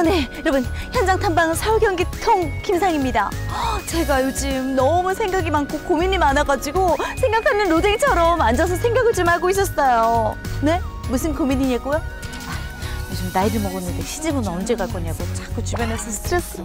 네, 여러분, 현장 탐방 서울경기통 김상입니다. 제가 요즘 너무 생각이 많고 고민이 많아가지고 생각하는 로댕이처럼 앉아서 생각을 좀 하고 있었어요. 네? 무슨 고민이냐고요? 요즘 나이를 먹었는데 시집은 언제 갈 거냐고 자꾸 주변에서 스트레스.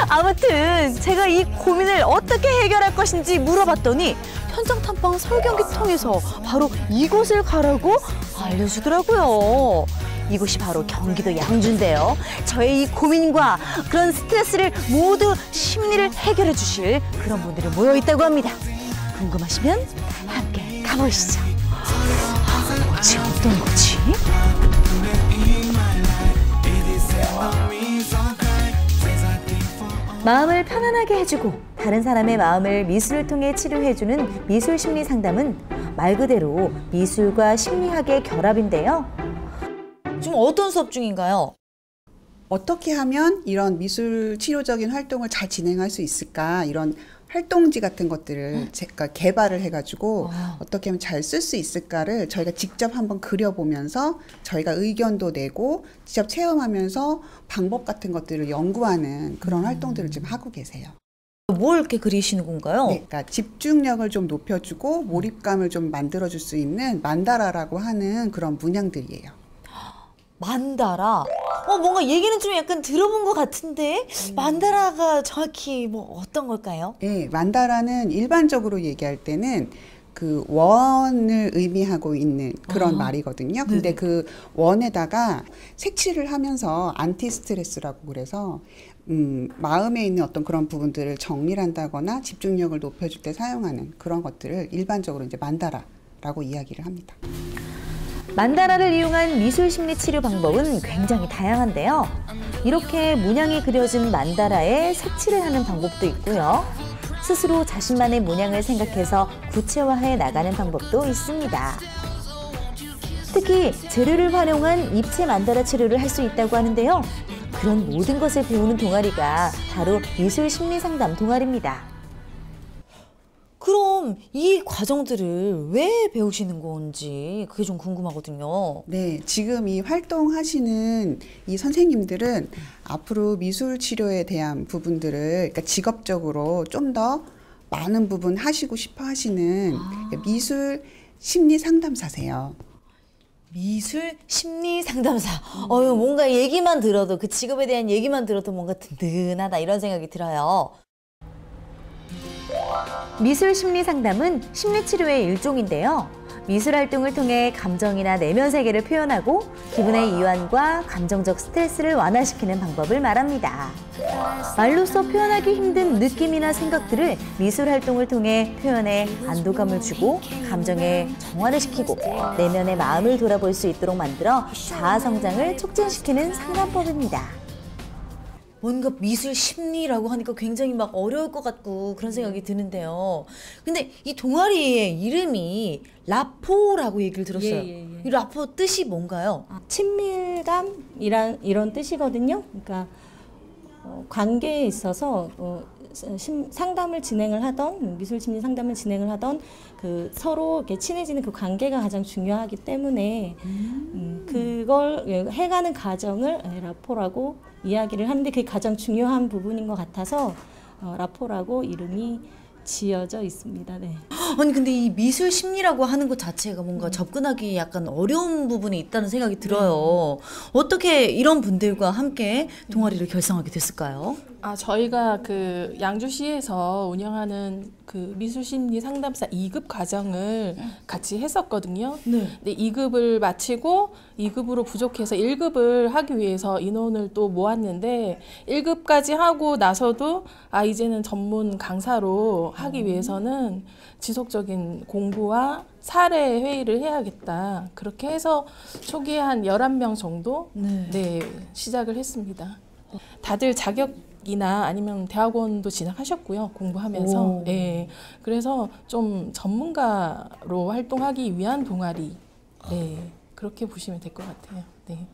아무튼 제가 이 고민을 어떻게 해결할 것인지 물어봤더니 현장 탐방 서울경기통에서 바로 이곳을 가라고 알려주더라고요. 이곳이 바로 경기도 양주인데요. 저의 이 고민과 그런 스트레스를 모두 심리를 해결해 주실 그런 분들이 모여 있다고 합니다. 궁금하시면 함께 가보시죠. 뭐지? 어떤 거지? 마음을 편안하게 해주고 다른 사람의 마음을 미술을 통해 치료해주는 미술 심리 상담은 말 그대로 미술과 심리학의 결합인데요. 지금 어떤 수업 중인가요? 어떻게 하면 이런 미술 치료적인 활동을 잘 진행할 수 있을까? 이런 활동지 같은 것들을 제가 개발을 해가지고 어떻게 하면 잘 쓸 수 있을까를 저희가 직접 한번 그려보면서 저희가 의견도 내고 직접 체험하면서 방법 같은 것들을 연구하는 그런 활동들을 지금 하고 계세요. 뭘 이렇게 그리시는 건가요? 네, 그러니까 집중력을 좀 높여주고 몰입감을 좀 만들어줄 수 있는 만다라라고 하는 그런 문양들이에요. 만다라? 뭔가 얘기는 좀 약간 들어본 것 같은데 만다라가 정확히 뭐 어떤 걸까요? 네, 만다라는 일반적으로 얘기할 때는 그 원을 의미하고 있는 그런 말이거든요. 근데 그 원에다가 색칠을 하면서 안티 스트레스라고 그래서 마음에 있는 어떤 그런 부분들을 정리를 한다거나 집중력을 높여줄 때 사용하는 그런 것들을 일반적으로 이제 만다라라고 이야기를 합니다. 만다라를 이용한 미술 심리 치료 방법은 굉장히 다양한데요. 이렇게 문양이 그려진 만다라에 색칠을 하는 방법도 있고요. 스스로 자신만의 문양을 생각해서 구체화해 나가는 방법도 있습니다. 특히 재료를 활용한 입체 만다라 치료를 할 수 있다고 하는데요. 그런 모든 것을 배우는 동아리가 바로 미술 심리 상담 동아리입니다. 그럼 이 과정들을 왜 배우시는 건지 그게 좀 궁금하거든요. 네, 지금 이 활동하시는 이 선생님들은 앞으로 미술 치료에 대한 부분들을 그러니까 직업적으로 좀 더 많은 부분 하시고 싶어 하시는 미술 심리 상담사세요. 미술 심리 상담사. 뭔가 얘기만 들어도 그 직업에 대한 얘기만 들어도 뭔가 든든하다 이런 생각이 들어요. 미술 심리 상담은 심리 치료의 일종인데요. 미술 활동을 통해 감정이나 내면 세계를 표현하고 기분의 이완과 감정적 스트레스를 완화시키는 방법을 말합니다. 말로써 표현하기 힘든 느낌이나 생각들을 미술 활동을 통해 표현에 안도감을 주고 감정에 정화를 시키고 내면의 마음을 돌아볼 수 있도록 만들어 자아 성장을 촉진시키는 상담법입니다. 뭔가 미술 심리라고 하니까 굉장히 막 어려울 것 같고 그런 생각이 드는데요. 근데 이 동아리의 이름이 라포라고 얘기를 들었어요. 이 라포 뜻이 뭔가요? 친밀감이란 이런 뜻이거든요. 그러니까 관계에 있어서 상담을 진행을 하던 미술 심리 상담을 진행을 하던 그 서로 이렇게 친해지는 그 관계가 가장 중요하기 때문에 그걸 해가는 과정을 라포라고 이야기를 하는데 그게 가장 중요한 부분인 것 같아서 라포라고 이름이 지어져 있습니다. 네. 아니 근데 이 미술 심리라고 하는 것 자체가 뭔가 접근하기 약간 어려운 부분이 있다는 생각이 들어요. 어떻게 이런 분들과 함께 동아리를 결성하게 됐을까요? 저희가 그 양주시에서 운영하는 그 미술심리 상담사 2급 과정을 같이 했었거든요. 네. 근데 2급을 마치고 2급으로 부족해서 1급을 하기 위해서 인원을 또 모았는데 1급까지 하고 나서도 이제는 전문 강사로 하기 위해서는 지속적인 공부와 사례 회의를 해야겠다. 그렇게 해서 초기에 한 11명 정도 시작을 했습니다. 다들 자격이나 아니면 대학원도 진학하셨고요. 공부하면서. 네, 그래서 좀 전문가로 활동하기 위한 동아리. 네, 그렇게 보시면 될 것 같아요. 네.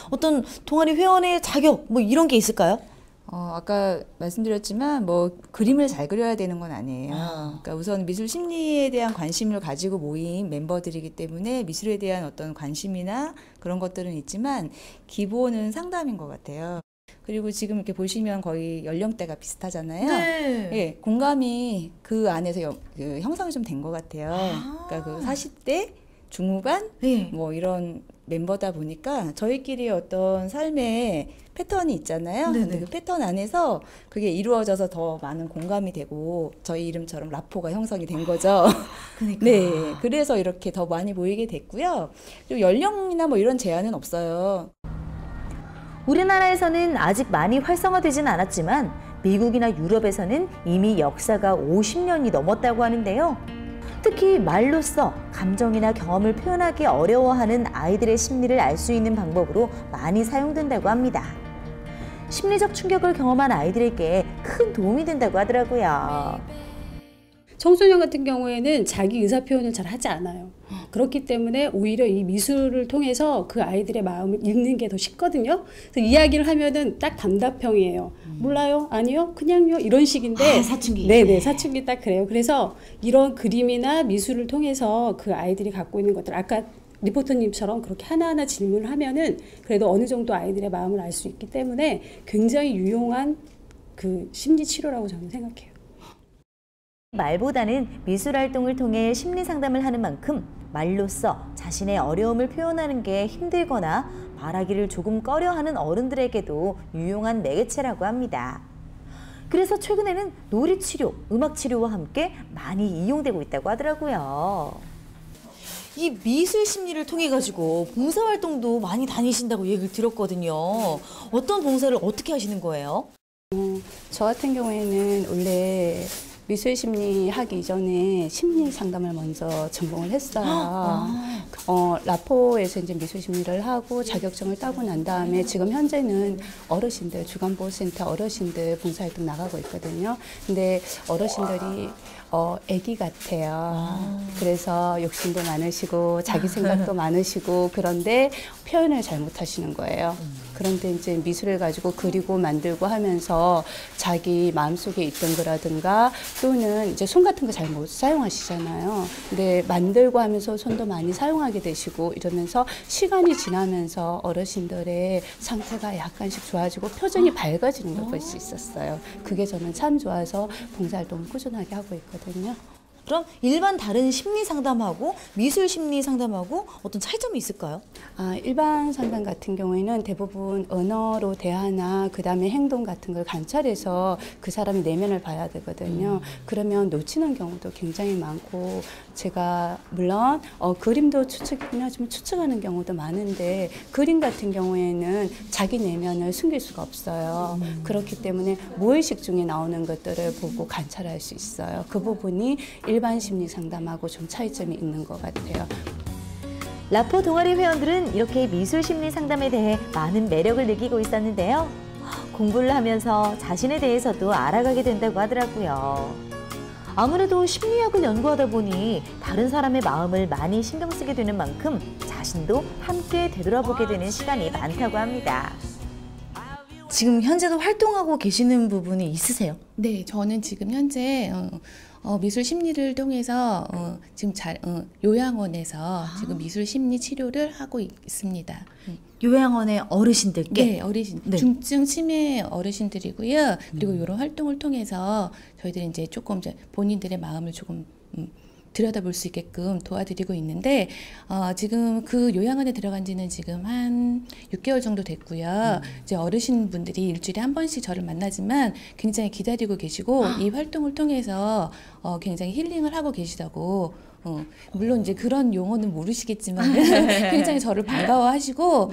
어떤 동아리 회원의 자격 뭐 이런 게 있을까요? 아까 말씀드렸지만 뭐 그림을 잘 그려야 되는 건 아니에요. 그러니까 우선 미술 심리에 대한 관심을 가지고 모인 멤버들이기 때문에 미술에 대한 어떤 관심이나 그런 것들은 있지만 기본은 상담인 것 같아요. 그리고 지금 이렇게 보시면 거의 연령대가 비슷하잖아요. 네. 예, 공감이 그 안에서 형성이 좀 된 것 같아요. 그러니까 그 40대 중후반 네. 뭐 이런 멤버다 보니까 저희끼리 어떤 삶의 패턴이 있잖아요. 네네. 근데 그 패턴 안에서 그게 이루어져서 더 많은 공감이 되고 저희 이름처럼 라포가 형성이 된 거죠. 그러니까. 네, 그래서 이렇게 더 많이 모이게 됐고요. 그리고 연령이나 뭐 이런 제한은 없어요. 우리나라에서는 아직 많이 활성화되진 않았지만 미국이나 유럽에서는 이미 역사가 50년이 넘었다고 하는데요. 특히 말로써 감정이나 경험을 표현하기 어려워하는 아이들의 심리를 알 수 있는 방법으로 많이 사용된다고 합니다. 심리적 충격을 경험한 아이들에게 큰 도움이 된다고 하더라고요. 청소년 같은 경우에는 자기 의사 표현을 잘 하지 않아요. 그렇기 때문에 오히려 이 미술을 통해서 그 아이들의 마음을 읽는 게 더 쉽거든요. 그래서 이야기를 하면은 딱 단답형이에요. 몰라요? 아니요? 그냥요? 이런 식인데. 사춘기. 네네, 사춘기 딱 그래요. 그래서 이런 그림이나 미술을 통해서 그 아이들이 갖고 있는 것들, 아까 리포터님처럼 그렇게 하나하나 질문을 하면은 그래도 어느 정도 아이들의 마음을 알 수 있기 때문에 굉장히 유용한 그 심리 치료라고 저는 생각해요. 말보다는 미술 활동을 통해 심리 상담을 하는 만큼 말로써 자신의 어려움을 표현하는 게 힘들거나 말하기를 조금 꺼려하는 어른들에게도 유용한 매개체라고 합니다. 그래서 최근에는 놀이치료, 음악치료와 함께 많이 이용되고 있다고 하더라고요. 이 미술 심리를 통해 가지고 봉사활동도 많이 다니신다고 얘기를 들었거든요. 어떤 봉사를 어떻게 하시는 거예요? 저 같은 경우에는 원래 미술 심리 하기 이전에 심리 상담을 먼저 전공을 했어요. 라포에서 이제 미술 심리를 하고 자격증을 따고 난 다음에 지금 현재는 어르신들, 주간보호센터 어르신들 봉사활동 나가고 있거든요. 근데 어르신들이 애기 같아요. 그래서 욕심도 많으시고 자기 생각도 많으시고 그런데 표현을 잘 못하시는 거예요. 그런데 이제 미술을 가지고 그리고 만들고 하면서 자기 마음속에 있던 거라든가 또는 이제 손 같은 거 잘 못 사용하시잖아요. 근데 만들고 하면서 손도 많이 사용하게 되시고 이러면서 시간이 지나면서 어르신들의 상태가 약간씩 좋아지고 표정이 밝아지는 걸 볼 수 있었어요. 그게 저는 참 좋아서 봉사활동을 꾸준하게 하고 있거든요. 그럼 일반 다른 심리 상담하고 미술 심리 상담하고 어떤 차이점이 있을까요? 일반 상담 같은 경우에는 대부분 언어로 대화나 그다음에 행동 같은 걸 관찰해서 그 사람의 내면을 봐야 되거든요. 그러면 놓치는 경우도 굉장히 많고 제가 물론 그림도 추측이긴 하지만 추측하는 경우도 많은데 그림 같은 경우에는 자기 내면을 숨길 수가 없어요. 그렇기 때문에 무의식 중에 나오는 것들을 보고 관찰할 수 있어요. 그 부분이 일반 심리 상담하고 좀 차이점이 있는 것 같아요. 라포 동아리 회원들은 이렇게 미술 심리 상담에 대해 많은 매력을 느끼고 있었는데요. 공부를 하면서 자신에 대해서도 알아가게 된다고 하더라고요. 아무래도 심리학을 연구하다 보니 다른 사람의 마음을 많이 신경 쓰게 되는 만큼 자신도 함께 되돌아보게 되는 시간이 많다고 합니다. 지금 현재도 활동하고 계시는 부분이 있으세요? 네, 저는 지금 현재 미술 심리를 통해서 지금 요양원에서 지금 미술 심리 치료를 하고 있습니다. 요양원의 어르신들께? 네, 어르신, 네. 중증 치매 어르신들이고요. 그리고 이런 활동을 통해서 저희들이 이제 조금 이제 본인들의 마음을 조금 들여다볼 수 있게끔 도와드리고 있는데 지금 그 요양원에 들어간 지는 지금 한 6개월 정도 됐고요. 이제 어르신분들이 일주일에 한 번씩 저를 만나지만 굉장히 기다리고 계시고 이 활동을 통해서 굉장히 힐링을 하고 계시다고 물론 이제 그런 용어는 모르시겠지만 굉장히 저를 반가워하시고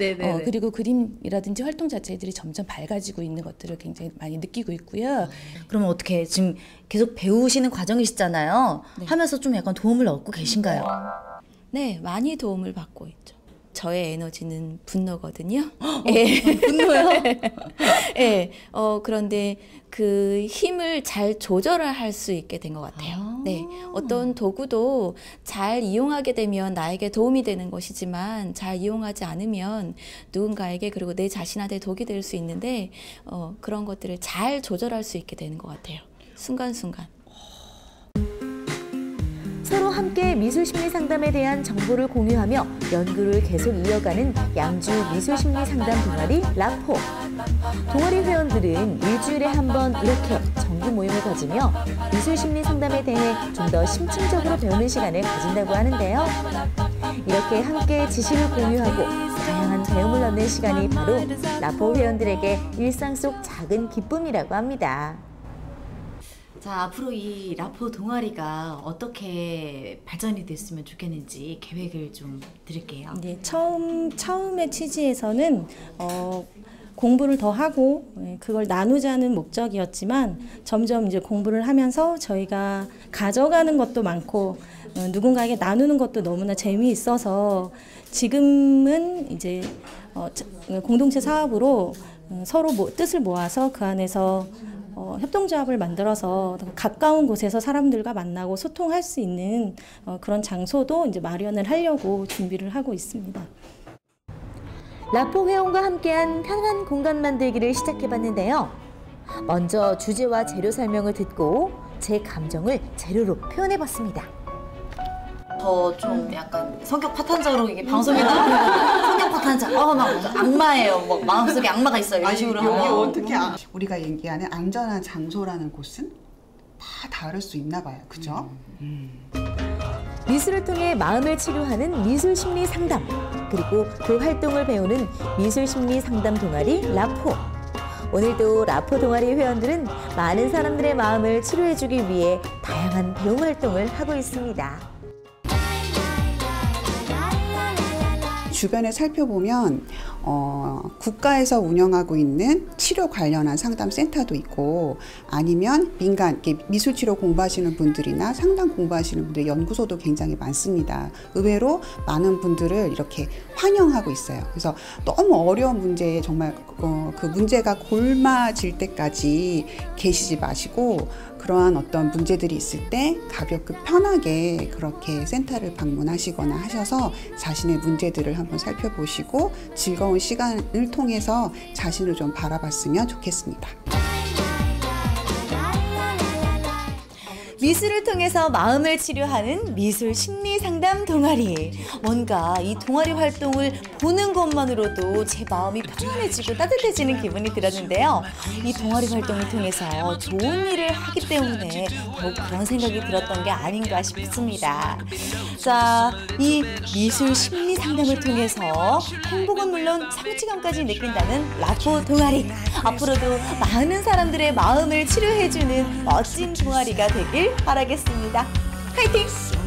그리고 그림이라든지 활동 자체들이 점점 밝아지고 있는 것들을 굉장히 많이 느끼고 있고요. 그러면 어떻게 지금 계속 배우시는 과정이시잖아요. 네. 하면서 좀 약간 도움을 얻고 계신가요? 네, 많이 도움을 받고 있죠. 저의 에너지는 분노거든요. 예. 분노요? 예. 그런데 그 힘을 잘 조절할 수 있게 된 것 같아요. 네. 어떤 도구도 잘 이용하게 되면 나에게 도움이 되는 것이지만 잘 이용하지 않으면 누군가에게 그리고 내 자신한테 독이 될 수 있는데 그런 것들을 잘 조절할 수 있게 되는 것 같아요. 순간순간. 서로 함께 미술심리 상담에 대한 정보를 공유하며 연구를 계속 이어가는 양주 미술심리 상담 동아리 라포. 동아리 회원들은 일주일에 한 번 이렇게 정기 모임을 가지며 미술심리 상담에 대해 좀 더 심층적으로 배우는 시간을 가진다고 하는데요. 이렇게 함께 지식을 공유하고 다양한 배움을 얻는 시간이 바로 라포 회원들에게 일상 속 작은 기쁨이라고 합니다. 자, 앞으로 이 라포 동아리가 어떻게 발전이 됐으면 좋겠는지 계획을 좀 드릴게요. 네, 처음의 취지에서는 공부를 더 하고 그걸 나누자는 목적이었지만 점점 이제 공부를 하면서 저희가 가져가는 것도 많고 누군가에게 나누는 것도 너무나 재미있어서 지금은 이제 공동체 사업으로 서로 뜻을 모아서 그 안에서 협동조합을 만들어서 가까운 곳에서 사람들과 만나고 소통할 수 있는 그런 장소도 이제 마련을 하려고 준비를 하고 있습니다. 라포 회원과 함께한 편한 공간 만들기를 시작해봤는데요. 먼저 주제와 재료 설명을 듣고 제 감정을 재료로 표현해봤습니다. 저 좀 약간 성격 파탄자로 이게 방송에 나오는 성격 파탄자. 막 악마예요. 막 마음속에 악마가 있어요. 이런 식으로 여기 하면. 어떻게 우리가 얘기하는 안전한 장소라는 곳은 다 다를 수 있나 봐요. 그죠? 미술을 통해 마음을 치료하는 미술심리 상담, 그리고 그 활동을 배우는 미술심리 상담 동아리 라포. 오늘도 라포 동아리 회원들은 많은 사람들의 마음을 치료해주기 위해 다양한 배움 활동을 하고 있습니다. 주변에 살펴보면 국가에서 운영하고 있는 치료 관련한 상담 센터도 있고 아니면 민간 미술치료 공부하시는 분들이나 상담 공부하시는 분들 연구소도 굉장히 많습니다. 의외로 많은 분들을 이렇게 환영하고 있어요. 그래서 너무 어려운 문제에 정말 그 문제가 골마질 때까지 계시지 마시고 그러한 어떤 문제들이 있을 때 가볍게 편하게 그렇게 센터를 방문하시거나 하셔서 자신의 문제들을 한번 살펴보시고 즐거운 시간을 통해서 자신을 좀 바라봤으면 좋겠습니다. 미술을 통해서 마음을 치료하는 미술 심리 상담 동아리. 뭔가 이 동아리 활동을 보는 것만으로도 제 마음이 편안해지고 따뜻해지는 기분이 들었는데요. 이 동아리 활동을 통해서 좋은 일을 하기 때문에 더욱 그런 생각이 들었던 게 아닌가 싶습니다. 자, 이 미술 심리 상담을 통해서 행복은 물론 성취감까지 느낀다는 라포 동아리. 앞으로도 많은 사람들의 마음을 치료해주는 멋진 동아리가 되길 바라겠습니다. 화이팅!